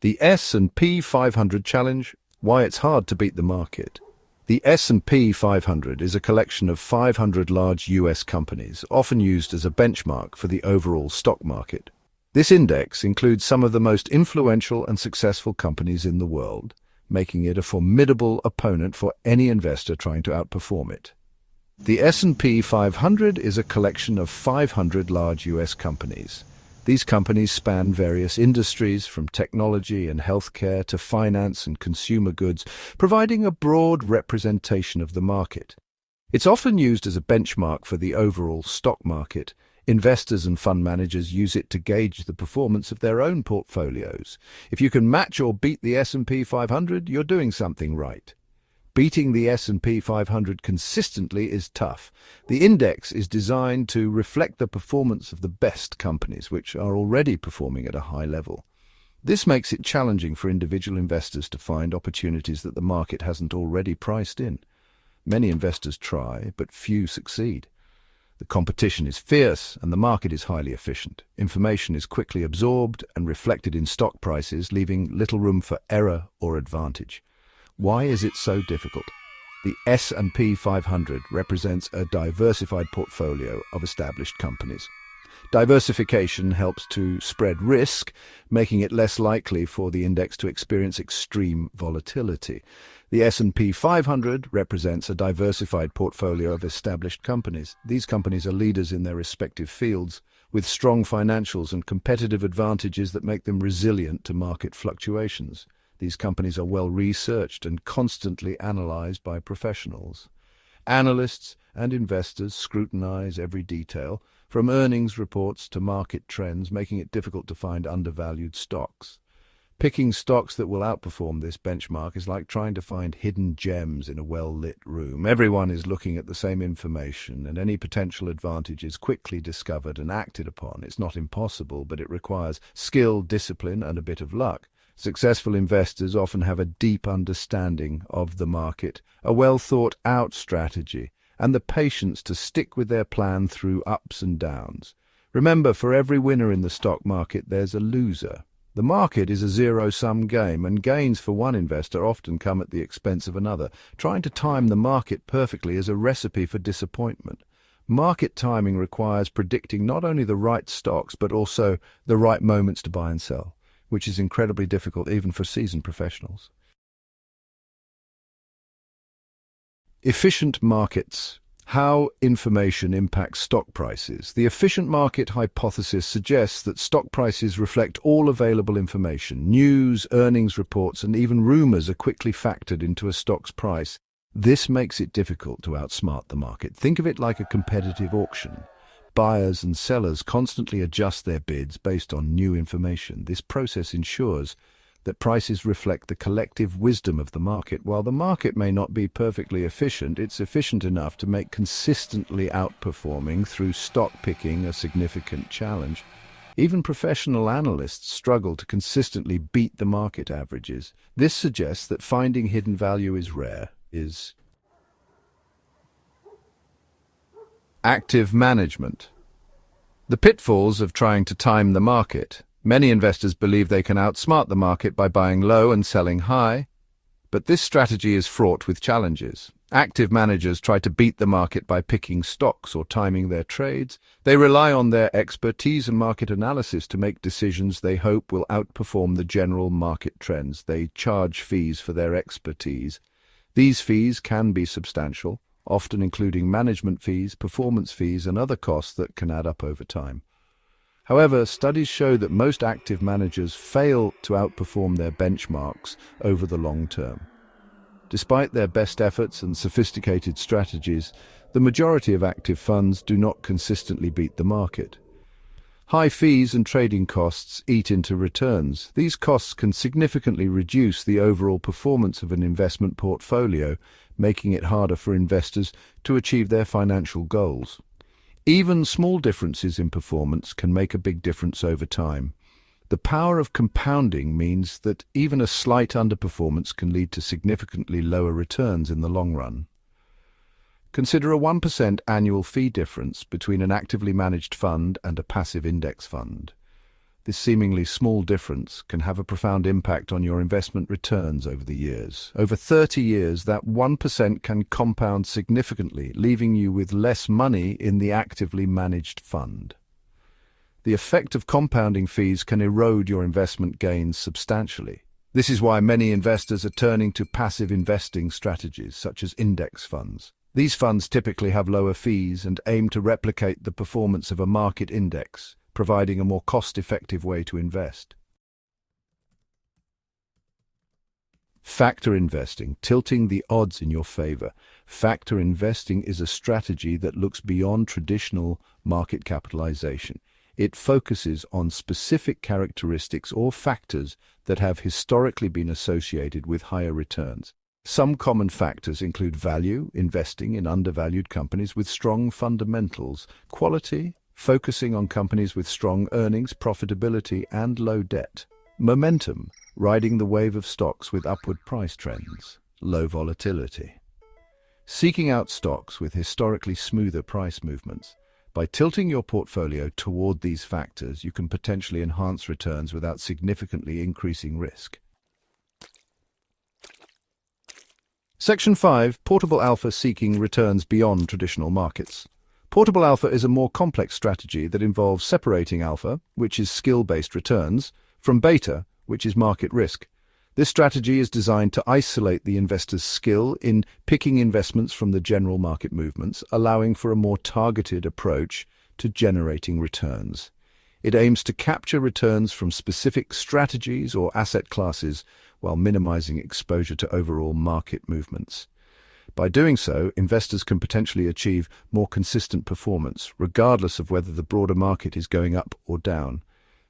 The S&P 500 challenge, why it's hard to beat the market. The S&P 500 is a collection of 500 large US companies, often used as a benchmark for the overall stock market. This index includes some of the most influential and successful companies in the world, making it a formidable opponent for any investor trying to outperform it. The S&P 500 is a collection of 500 large US companies. These companies span various industries, from technology and healthcare to finance and consumer goods, providing a broad representation of the market. It's often used as a benchmark for the overall stock market. Investors and fund managers use it to gauge the performance of their own portfolios. If you can match or beat the S&P 500, you're doing something right. Beating the S&P 500 consistently is tough. The index is designed to reflect the performance of the best companies, which are already performing at a high level. This makes it challenging for individual investors to find opportunities that the market hasn't already priced in. Many investors try, but few succeed. The competition is fierce and the market is highly efficient. Information is quickly absorbed and reflected in stock prices, leaving little room for error or advantage. Why is it so difficult? The S&P 500 represents a diversified portfolio of established companies. Diversification helps to spread risk, making it less likely for the index to experience extreme volatility. The S&P 500 represents a diversified portfolio of established companies. These companies are leaders in their respective fields, with strong financials and competitive advantages that make them resilient to market fluctuations. These companies are well researched and constantly analyzed by professionals. Analysts and investors scrutinize every detail, from earnings reports to market trends, making it difficult to find undervalued stocks. Picking stocks that will outperform this benchmark is like trying to find hidden gems in a well-lit room. Everyone is looking at the same information, and any potential advantage is quickly discovered and acted upon. It's not impossible, but it requires skill, discipline, and a bit of luck. Successful investors often have a deep understanding of the market, a well-thought-out strategy, and the patience to stick with their plan through ups and downs. Remember, for every winner in the stock market, there's a loser. The market is a zero-sum game, and gains for one investor often come at the expense of another. Trying to time the market perfectly is a recipe for disappointment. Market timing requires predicting not only the right stocks, but also the right moments to buy and sell, which is incredibly difficult even for seasoned professionals. Efficient markets. How information impacts stock prices. The efficient market hypothesis suggests that stock prices reflect all available information. News, earnings reports, and even rumors are quickly factored into a stock's price. This makes it difficult to outsmart the market. Think of it like a competitive auction. Buyers and sellers constantly adjust their bids based on new information. This process ensures that prices reflect the collective wisdom of the market. While the market may not be perfectly efficient, it's efficient enough to make consistently outperforming through stock picking a significant challenge. Even professional analysts struggle to consistently beat the market averages. This suggests that finding hidden value is rare. Active management. The pitfalls of trying to time the market. Many investors believe they can outsmart the market by buying low and selling high, but this strategy is fraught with challenges. Active managers try to beat the market by picking stocks or timing their trades. They rely on their expertise and market analysis to make decisions they hope will outperform the general market trends. They charge fees for their expertise. These fees can be substantial, often including management fees, performance fees, and other costs that can add up over time. However, studies show that most active managers fail to outperform their benchmarks over the long term. Despite their best efforts and sophisticated strategies, the majority of active funds do not consistently beat the market. High fees and trading costs eat into returns. These costs can significantly reduce the overall performance of an investment portfolio, making it harder for investors to achieve their financial goals. Even small differences in performance can make a big difference over time. The power of compounding means that even a slight underperformance can lead to significantly lower returns in the long run. Consider a 1% annual fee difference between an actively managed fund and a passive index fund. This seemingly small difference can have a profound impact on your investment returns over the years. Over 30 years, that 1% can compound significantly, leaving you with less money in the actively managed fund. The effect of compounding fees can erode your investment gains substantially. This is why many investors are turning to passive investing strategies, such as index funds. These funds typically have lower fees and aim to replicate the performance of a market index, providing a more cost-effective way to invest. Factor investing, tilting the odds in your favor. Factor investing is a strategy that looks beyond traditional market capitalization. It focuses on specific characteristics or factors that have historically been associated with higher returns. Some common factors include value, investing in undervalued companies with strong fundamentals, quality, focusing on companies with strong earnings, profitability, and low debt. Momentum, riding the wave of stocks with upward price trends. Low volatility. Seeking out stocks with historically smoother price movements. By tilting your portfolio toward these factors, you can potentially enhance returns without significantly increasing risk. Section 5. Portable Alpha seeking returns beyond traditional markets. Portable Alpha is a more complex strategy that involves separating alpha, which is skill-based returns, from beta, which is market risk. This strategy is designed to isolate the investor's skill in picking investments from the general market movements, allowing for a more targeted approach to generating returns. It aims to capture returns from specific strategies or asset classes while minimizing exposure to overall market movements. By doing so, investors can potentially achieve more consistent performance, regardless of whether the broader market is going up or down.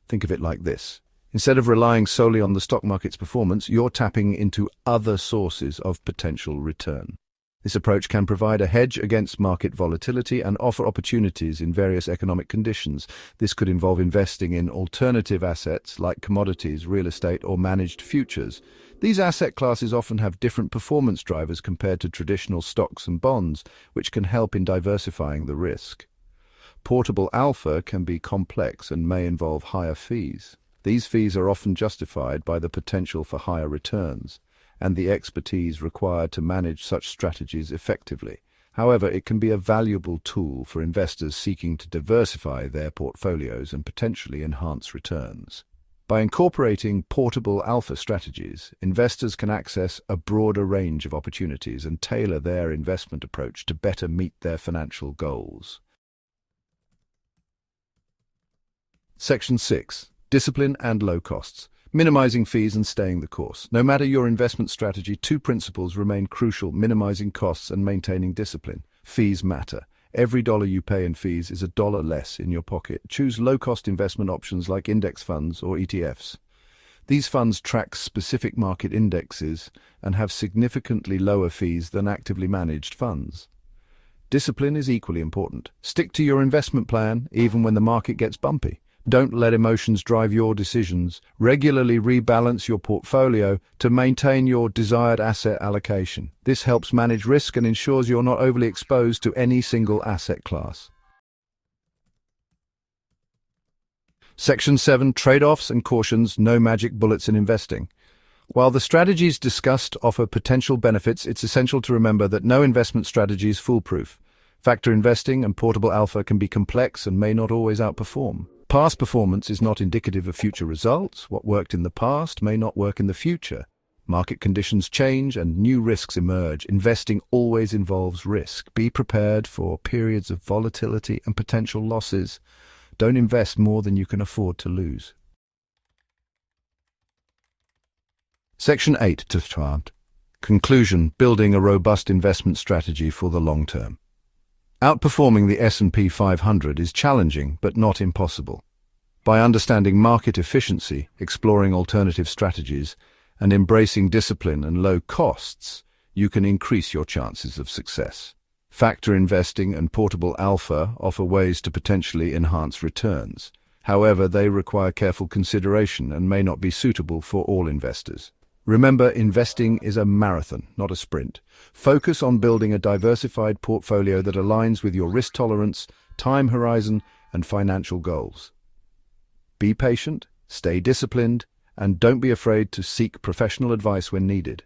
Think of it like this. Instead of relying solely on the stock market's performance, you're tapping into other sources of potential return. This approach can provide a hedge against market volatility and offer opportunities in various economic conditions. This could involve investing in alternative assets like commodities, real estate, or managed futures. These asset classes often have different performance drivers compared to traditional stocks and bonds, which can help in diversifying the risk. Portable alpha can be complex and may involve higher fees. These fees are often justified by the potential for higher returns and the expertise required to manage such strategies effectively. However, it can be a valuable tool for investors seeking to diversify their portfolios and potentially enhance returns. By incorporating portable alpha strategies, investors can access a broader range of opportunities and tailor their investment approach to better meet their financial goals. Section 6. Discipline and low costs. Minimizing fees and staying the course. No matter your investment strategy, two principles remain crucial: minimizing costs and maintaining discipline. Fees matter. Every dollar you pay in fees is a dollar less in your pocket. Choose low-cost investment options like index funds or ETFs. These funds track specific market indexes and have significantly lower fees than actively managed funds. Discipline is equally important. Stick to your investment plan even when the market gets bumpy. Don't let emotions drive your decisions. Regularly rebalance your portfolio to maintain your desired asset allocation. This helps manage risk and ensures you're not overly exposed to any single asset class. Section 7. Trade-offs and cautions. No magic bullets in investing. While the strategies discussed offer potential benefits, it's essential to remember that no investment strategy is foolproof. Factor investing and portable alpha can be complex and may not always outperform. Past performance is not indicative of future results. What worked in the past may not work in the future. Market conditions change and new risks emerge. Investing always involves risk. Be prepared for periods of volatility and potential losses. Don't invest more than you can afford to lose. Section 8. Conclusion. Building a robust investment strategy for the long term. Outperforming the S&P 500 is challenging but not impossible. By understanding market efficiency, exploring alternative strategies, and embracing discipline and low costs, you can increase your chances of success. Factor investing and portable alpha offer ways to potentially enhance returns. However, they require careful consideration and may not be suitable for all investors. Remember, investing is a marathon, not a sprint. Focus on building a diversified portfolio that aligns with your risk tolerance, time horizon, and financial goals. Be patient, stay disciplined, and don't be afraid to seek professional advice when needed.